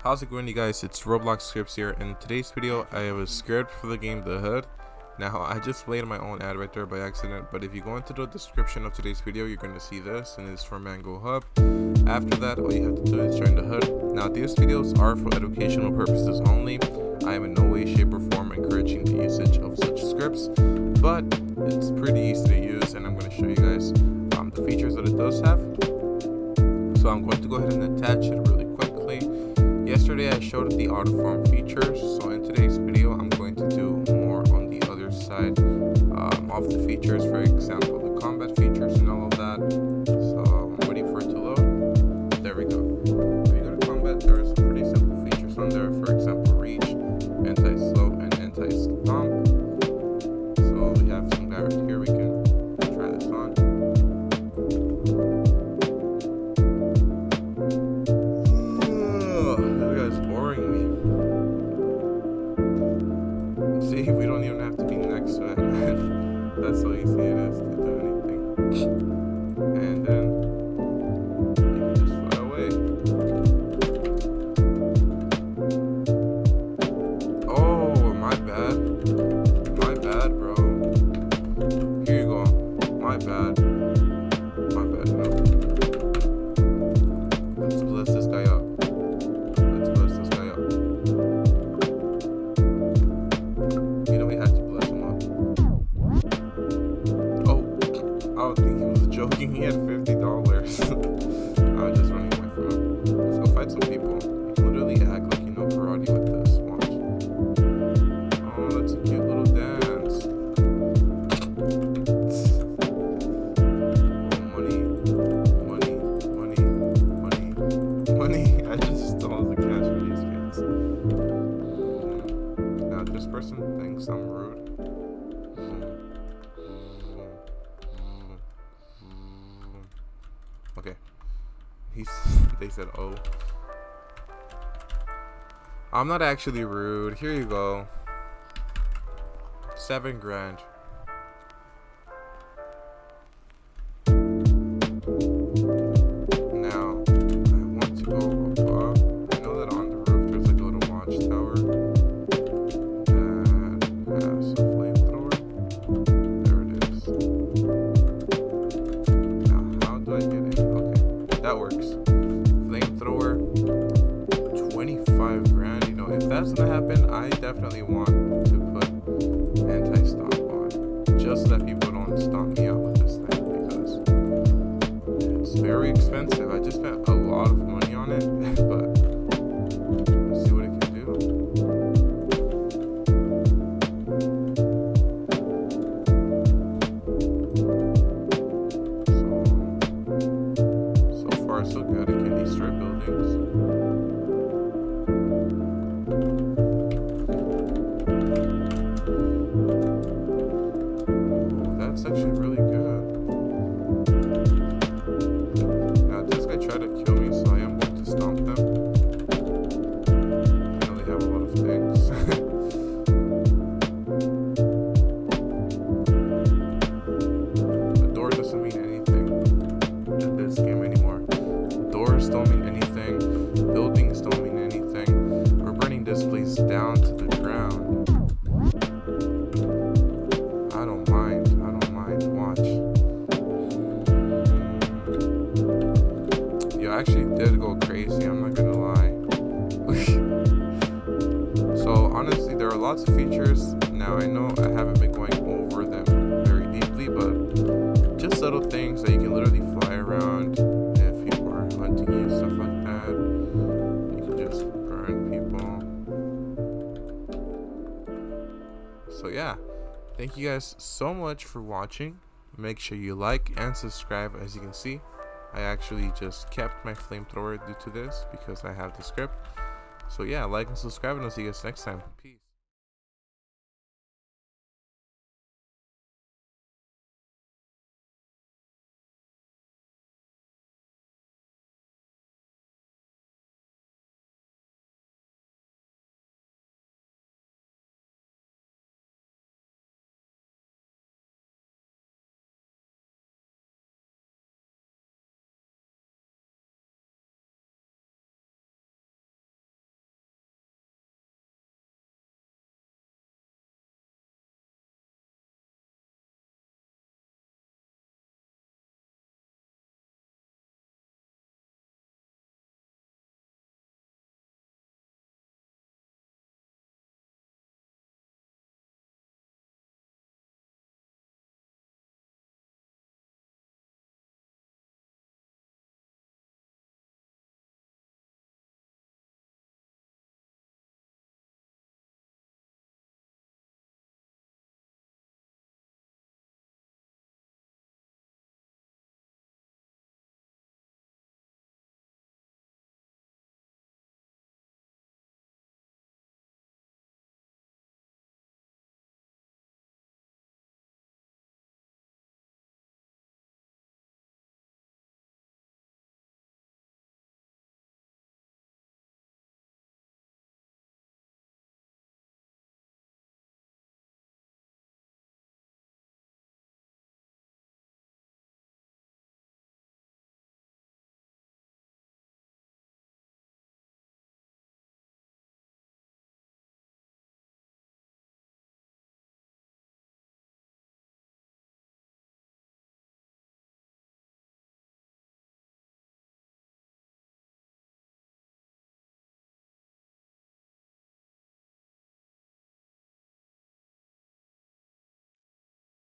How's it going, you guys? It's Roblox Scripts here. In today's video, I have a script for the game The Hood. Now, I just played my own ad right there by accident, but if you go into the description of today's video, you're going to see this, and it's for Mango Hub. After that, all you have to do is join the Hood. Now, these videos are for educational purposes only. I am in no way, shape, or form encouraging the usage of such scripts, but it's pretty easy to use, and I'm going to show you guys the features that it does have. So I'm going to go ahead and attach it really quickly. Yesterday I showed the autoform features, so in today's video I'm going to do more on the other side of the features, for example the combat features and all of that. So I'm waiting for it to load. There we go. If you go to combat, there are some pretty simple features on there, for example reach, anti-slow, and anti-stomp. So we have some guy right here, we can try this on. See, we don't even have to be next to it, man. That's how easy it is to do anything. And then you can just fly away. Oh, my bad. My bad, bro. Here you go. My bad. My bad, no. Let's bless this guy up. Let's bless this guy up. I don't think he was joking. He had $50. I was just running away from him. Let's go fight some people. You can literally act like you know karate with this. Watch. Oh, that's a cute little dance. Oh, money. Money. Money. Money. Money. I just stole the cash from these kids. Now, this person thinks I'm rude. Okay, they said, oh, I'm not actually rude. Here you go. 7 grand. Now, I want to go above. I know that on the roof there's like a little watchtower that has a flamethrower. There it is. Now, how do I get in? Okay, that works. Flamethrower, 25 grand. You know, if that's gonna happen, I definitely want to put anti-stomp on, just so that people don't stomp me out with this thing, because it's very expensive. I just spent a lot of money on it, but let's see what it can do. So far so good. It can destroy buildings. Oh, that's actually really good. Now this guy tried to kill me, so I am going to stomp them. I know they have a lot of things. The door doesn't mean anything in this game anymore. Doors don't mean anything. Buildings don't mean anything. We're burning this place down to the ground. I don't mind. I don't mind. Watch. You actually did go crazy. I'm not gonna lie. So honestly, there are lots of features. Now I know I haven't been going over them very deeply, but just subtle things that you can literally fly around. If people are hunting you, stuff like that, you can just burn people. So yeah, thank you guys so much for watching. Make sure you like and subscribe. As you can see, I actually just kept my flamethrower due to this because I have the script. So yeah, like and subscribe, and I'll see you guys next time. Peace.